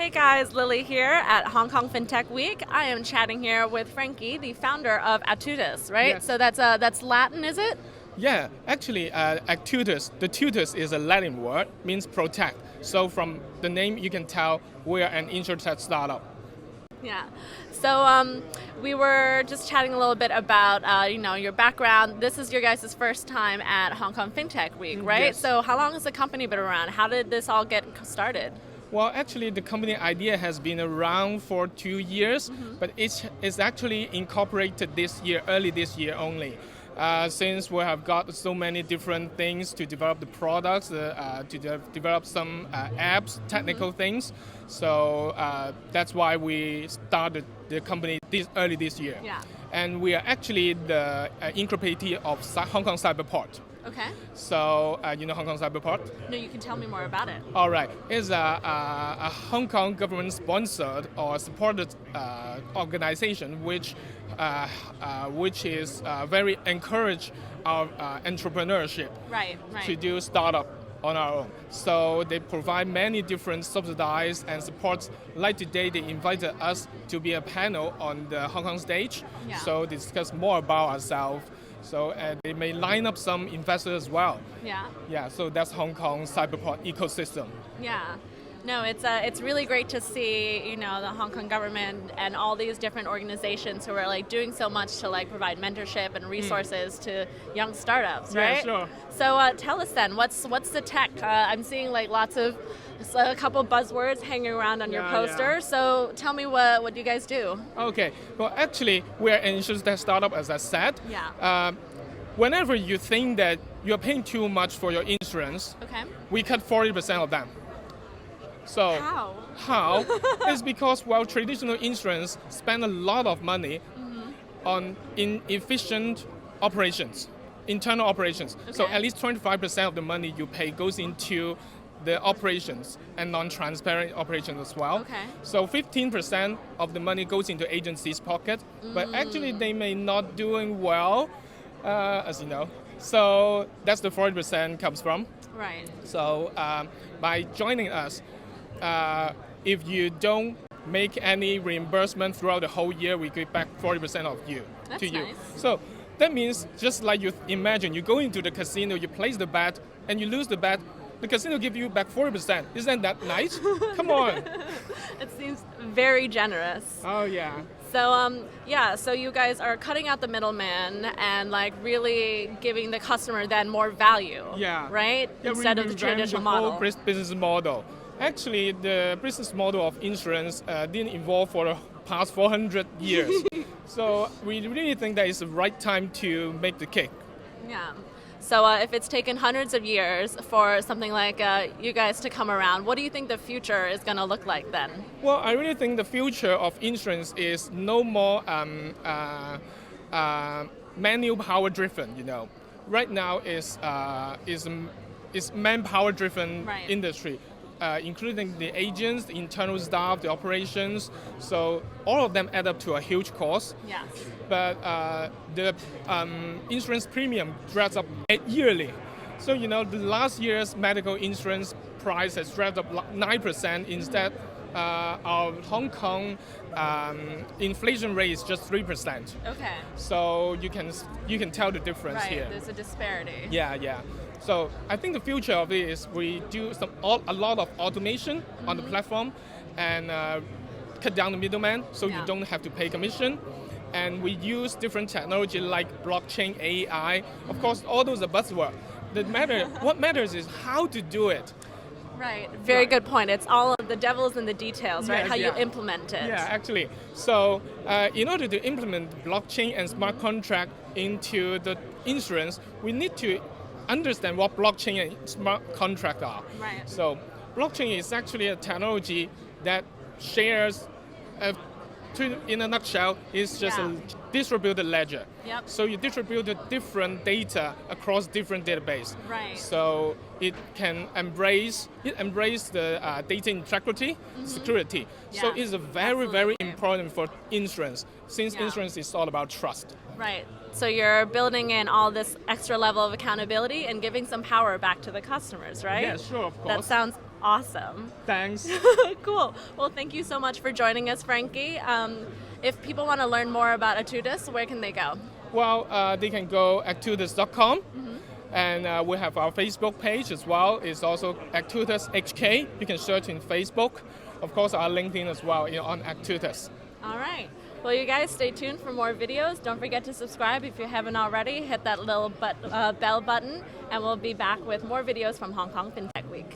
Hey guys, Lily here at Hong Kong FinTech Week. I am chatting here with Frankie, the founder of Atutus, right? Yes. So that's Latin, is it? Yeah, actually, Atutus, the tutus is a Latin word, means protect. So from the name, you can tell we are an insurtech startup. Yeah. So we were just chatting a little bit about your background. This is your guys' first time at Hong Kong FinTech Week, right? Yes. So how long has the company been around? How did this all get started? Well, actually, the company idea has been around for 2 years, but it's actually incorporated early this year only. Since we have got so many different things to develop the products, develop some apps, technical things. So that's why we started the company early this year. Yeah. And we are actually the incubator of Hong Kong Cyberport. Okay. So you know Hong Kong Cyberport? No, you can tell me more about it. All right. It's a Hong Kong government-sponsored or supported organization which is very encourage our entrepreneurship Right. to do startup on our own. So they provide many different subsidies and supports. Like today, they invited us to be a panel on the Hong Kong stage. Yeah. So discuss more about ourselves. So they may line up some investors as well. Yeah. Yeah, so that's Hong Kong Cyberport ecosystem. Yeah. No, it's really great to see, the Hong Kong government and all these different organizations who are like doing so much to like provide mentorship and resources to young startups, right? Yeah, sure. So tell us then, what's the tech? I'm seeing like a couple buzzwords hanging around on your poster. Yeah. So tell me what do you guys do? Okay, well actually we're an insurtech startup as I said. Yeah. Whenever you think that you're paying too much for your insurance, Okay. we cut 40% of them. So How? It's because traditional insurance spend a lot of money on inefficient operations, internal operations. So Okay. at least 25% of the money you pay goes into the operations and non-transparent operations as well. Okay. So 15% of the money goes into agencies' pocket, but actually they may not doing well, as you know. So that's the 40% comes from. Right. So by joining us, if you don't make any reimbursement throughout the whole year, we give back 40% of you That's to you. nice. So that means just like you imagine, you go into the casino, you place the bet, and you lose the bet, the casino give you back 40%. Isn't that nice? Come on. It seems very generous. Oh yeah. So so you guys are cutting out the middleman and like really giving the customer then more value. Yeah. Right? Yeah, Instead we of the revamped traditional the whole model. business model. Actually, the business model of insurance didn't evolve for the past 400 years. So we really think that it's the right time to make the kick. Yeah. So if it's taken hundreds of years for something like you guys to come around, what do you think the future is going to look like then? Well, I really think the future of insurance is no more manual power driven. Right now is manpower driven Right. industry. Including the agents, the internal staff, the operations. So all of them add up to a huge cost. Yes. But the insurance premium drags up yearly. So the last year's medical insurance price has dragged up 9%. Instead, our Hong Kong inflation rate is just 3%. Okay. So you can tell the difference Right. here. There's a disparity. Yeah. So I think the future of it is we do a lot of automation on the platform and cut down the middleman so you don't have to pay commission. And we use different technology like blockchain, AI. Of course, all those are buzzwords. What matters is how to do it. Right. Very good point. It's all of the devil's in the details, right? Yes, How you yeah. implement it. Yeah, actually. So in order to implement blockchain and smart contract into the insurance, we need to understand what blockchain and smart contract are. Right. So blockchain is actually a technology that shares, in a nutshell, is just a distributed ledger. Yep. So you distribute the different data across different databases. Right. So it can embrace the data integrity, security. So Yeah, it's very, very important for insurance, since Yeah. insurance is all about trust. Right. So you're building in all this extra level of accountability and giving some power back to the customers, right? Yeah, sure, of course. That sounds Awesome. Thanks. Cool. Well, thank you so much for joining us, Frankie. If people want to learn more about Atudas, where can they go? Well, they can go atudas.com, and we have our Facebook page as well. It's also Atutus HK. You can search in Facebook. Of course, our LinkedIn as well, on Atutus. All right. Well, you guys stay tuned for more videos. Don't forget to subscribe if you haven't already. Hit that little bell button, and we'll be back with more videos from Hong Kong FinTech Week.